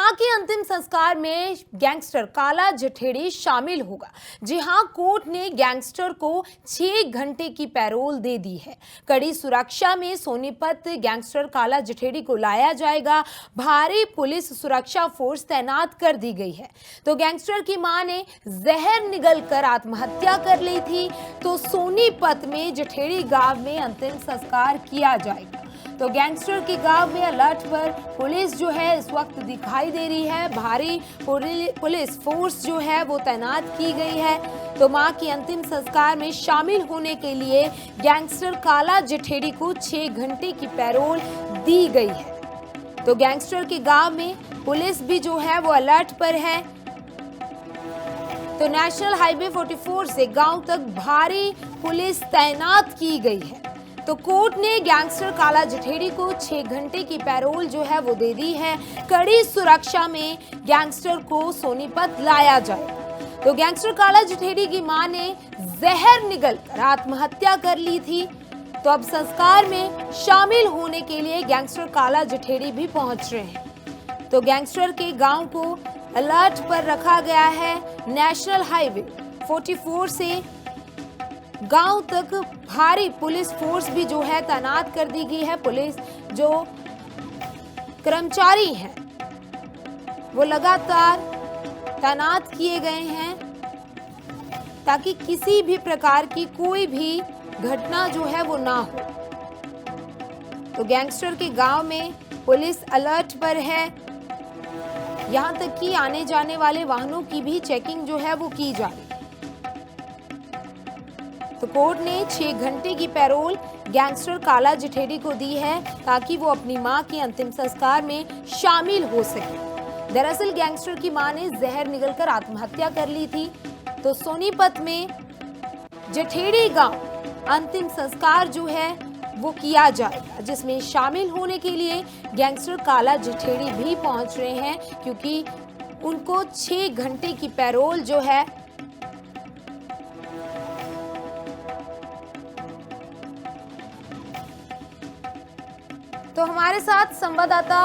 मां के अंतिम संस्कार में गैंगस्टर काला जठेड़ी शामिल होगा। जी हां, कोर्ट ने गैंगस्टर को 6 घंटे की पैरोल दे दी है। कड़ी सुरक्षा में सोनीपत गैंगस्टर काला जठेड़ी को लाया जाएगा। भारी पुलिस सुरक्षा फोर्स तैनात कर दी गई है। तो गैंगस्टर की मां ने जहर निगलकर आत्महत्या कर ली थी, तो सोनीपत में जठेड़ी गांव में अंतिम संस्कार किया जाएगा। तो गैंगस्टर के गांव में अलर्ट पर पुलिस जो है इस वक्त दिखाई दे रही है। भारी पुलिस फोर्स जो है वो तैनात की गई है। तो मां के अंतिम संस्कार में शामिल होने के लिए गैंगस्टर काला जठेड़ी को 6 घंटे की पैरोल दी गई है। तो गैंगस्टर के गांव में पुलिस भी जो है वो अलर्ट पर है। तो नेशनल हाईवे 44 से गांव तक भारी पुलिस तैनात की गई है। तो कोर्ट ने गैंगस्टर काला जठेड़ी को 6 घंटे की पैरोल जो है वो दे दी है। कड़ी सुरक्षा में गैंगस्टर को सोनीपत लाया जाए। तो गैंगस्टर काला जठेड़ी की मां ने जहर निगलकर आत्महत्या कर ली थी। तो अब संस्कार में शामिल होने के लिए गैंगस्टर काला जठेड़ी भी पहुंच रहे हैं। तो गैंगस्टर के गांव को अलर्ट पर रखा गया है। नेशनल हाईवे 44 से गांव तक भारी पुलिस फोर्स भी जो है तैनात कर दी गई है। पुलिस जो कर्मचारी हैं वो लगातार तैनात किए गए हैं ताकि किसी भी प्रकार की कोई भी घटना जो है वो ना हो। तो गैंगस्टर के गांव में पुलिस अलर्ट पर है। यहां तक कि आने जाने वाले वाहनों की भी चेकिंग जो है वो की जा रही है। तो कोर्ट ने 6 घंटे की पैरोल गैंगस्टर काला जठेड़ी को दी है ताकि वो अपनी मां के अंतिम संस्कार में शामिल हो सके। दरअसल गैंगस्टर की मां ने जहर निगलकर आत्महत्या कर ली थी। तो सोनीपत में जठेड़ी गांव अंतिम संस्कार जो है वो किया जाएगा, जिसमें शामिल होने के लिए गैंगस्टर काला जठेड़ी भी पहुंच रहे हैं, क्योंकि उनको 6 घंटे की पैरोल जो है तो हमारे साथ संवाददाता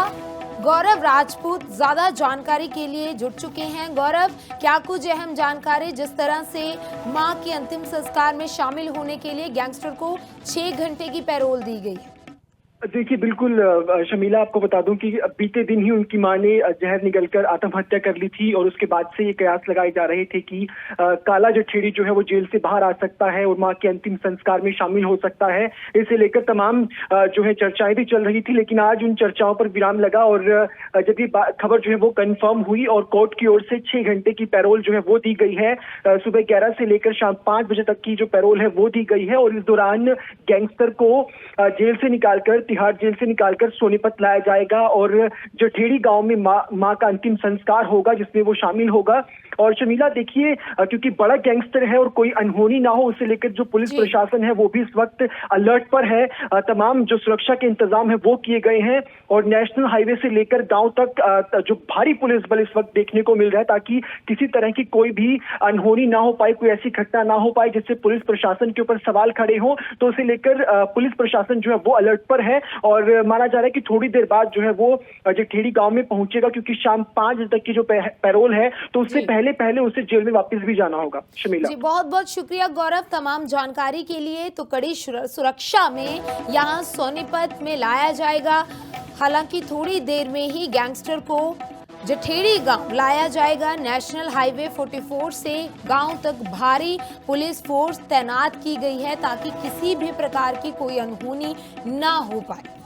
गौरव राजपूत ज्यादा जानकारी के लिए जुड़ चुके हैं। गौरव, क्या कुछ अहम जानकारी जिस तरह से मां के अंतिम संस्कार में शामिल होने के लिए गैंगस्टर को 6 घंटे की पैरोल दी गई है? देखिए, बिल्कुल शमीला, आपको बता दूं कि बीते दिन ही उनकी मां ने जहर निगलकर आत्महत्या कर ली थी और उसके बाद से ये कयास लगाए जा रहे थे कि काला जठेड़ी जो है वो जेल से बाहर आ सकता है और मां के अंतिम संस्कार में शामिल हो सकता है। इसे लेकर तमाम जो है चर्चाएं भी चल रही थी, लेकिन आज उन चर्चाओं पर विराम लगा और जब ये खबर जो है वो कंफर्म हुई और कोर्ट की ओर से 6 घंटे की पैरोल जो है वो दी गई है। सुबह 11 से लेकर शाम 5 बजे तक की जो पैरोल है वो दी गई है और इस दौरान गैंगस्टर को जेल से निकालकर, तिहाड़ जेल से निकालकर सोनीपत लाया जाएगा और जठेड़ी गांव में मां का अंतिम संस्कार होगा, जिसमें वो शामिल होगा। और शमीला, देखिए, क्योंकि बड़ा गैंगस्टर है और कोई अनहोनी ना हो, उसे लेकर जो पुलिस प्रशासन है वो भी इस वक्त अलर्ट पर है। तमाम जो सुरक्षा के इंतजाम है वो किए गए हैं और नेशनल हाईवे से लेकर गांव तक जो भारी पुलिस बल इस वक्त देखने को मिल रहा है, ताकि किसी तरह की कोई भी अनहोनी ना हो पाए, कोई ऐसी घटना ना हो पाए जिससे पुलिस प्रशासन के ऊपर सवाल खड़े हों। तो उसे लेकर पुलिस प्रशासन जो है वो अलर्ट पर है और माना जा रहा है कि थोड़ी देर बाद जो है वो जठेड़ी गांव में पहुंचेगा, क्योंकि शाम 5 बजे तक की जो पैरोल है तो उससे पहले उसे जेल में वापस भी जाना होगा। शमीला जी, बहुत बहुत शुक्रिया गौरव तमाम जानकारी के लिए। तो कड़ी सुरक्षा में यहाँ सोनीपत में लाया जाएगा। हालांकि थोड़ी देर में ही गैंगस्टर को जठेड़ी गांव लाया जाएगा। नेशनल हाईवे 44 से गांव तक भारी पुलिस फोर्स तैनात की गई है ताकि किसी भी प्रकार की कोई अनहोनी ना हो पाए।